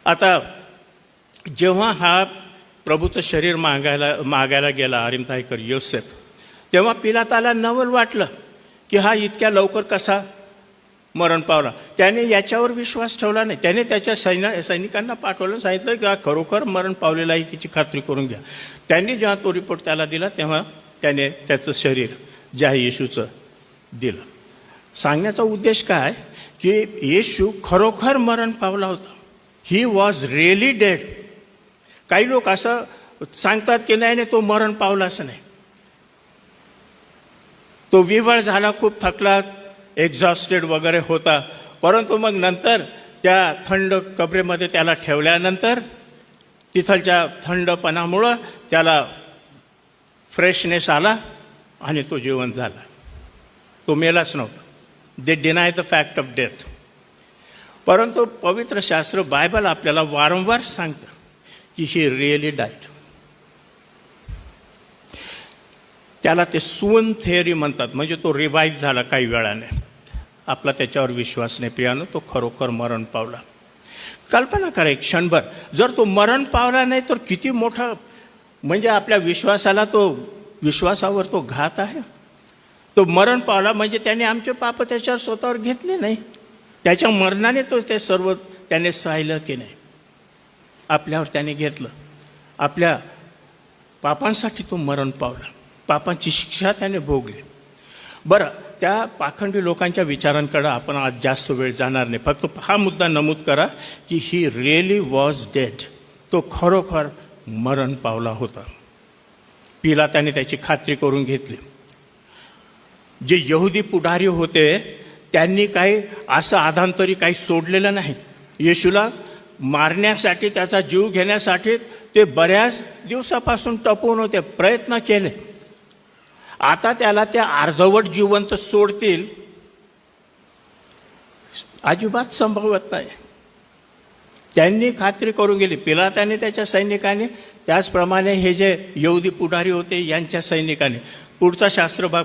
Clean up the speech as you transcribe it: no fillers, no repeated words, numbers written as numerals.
आता जेव्हा हा प्रभूचं शरीर मागायला गेला अरिमथाईकर योसेफ, तेव्हा पिलाताला नवल वाटलं की हा इतक्या लवकर कसा मरण पावला. त्याने याच्यावर विश्वास ठेवला नाही. त्याने त्याच्या सैनिकांना पाठवलं, सांगितलं की हा खरोखर मरण पावलेला आहे याची खात्री करून घ्या. त्यांनी जेव्हा तो रिपोर्ट त्याला दिला तेव्हा त्याने त्याचं शरीर जे आहे येशूचं दिलं. सांगण्याचा उद्देश काय की येशू खरोखर मरण पावला होता. He was really dead. काही लोक असं सांगतात की नाही तो मरण पावला, असं नाही. तो विव्हळ झाला, खूप थकला, एक्झॉस्टेड वगैरे होता, परंतु मग नंतर त्या थंड कबरेमध्ये त्याला ठेवल्यानंतर तिथलच्या थंडपणामुळं त्याला फ्रेशनेस आला आणि तो जिवंत झाला. तो मेलाच नव्हता. They deny the fact of death. परंतु पवित्र शास्त्र बायबल आपल्याला वारंवार सांगतं की ही रिअली डाईड. त्याला ते सून थेअरी म्हणतात, म्हणजे तो रिवाईव्ह झाला काही वेळाने. आपला त्याच्यावर विश्वास नाही प्रियानं, तो खरोखर मरण पावला. कल्पना करा एक क्षणभर, जर तो मरण पावला नाही तर किती मोठा, म्हणजे आपल्या विश्वासावर तो घात आहे. तो मरण पावला म्हणजे त्याने आमचे पाप त्याच्यावर स्वतःवर घेतले नाही. त्याच्या मरणाने तो ते सर्व त्याने सहायलं की नाही, आपल्यावर त्याने घेतलं. आपल्या पापांसाठी तो मरण पावला, पापांची शिक्षा त्याने भोगली. बरं, त्या पाखंडी लोकांच्या विचारांकडे आपण आज जास्त वेळ जाणार नाही. फक्त हा मुद्दा नमूद करा की ही रिअली वॉज डेड. तो खरोखर मरण पावला होता. पिलाताने त्याची खात्री करून घेतली. जे यहुदी पुढारी होते त्यांनी काही असं आधांतरी काही सोडलेलं नाही. येशूला मारण्यासाठी, त्याचा जीव घेण्यासाठी ते बऱ्याच दिवसापासून टपून होते, प्रयत्न केले. आता त्याला ते अर्धवट जिवंत सोडतील अजिबात संभवत नाही. त्यांनी खात्री करून गेली, पिलाताने त्याच्या सैनिकांनी, त्याचप्रमाणे हे जे यहुदी पुढारी होते यांच्या सैनिकांनी. पुढचा शास्त्रभाग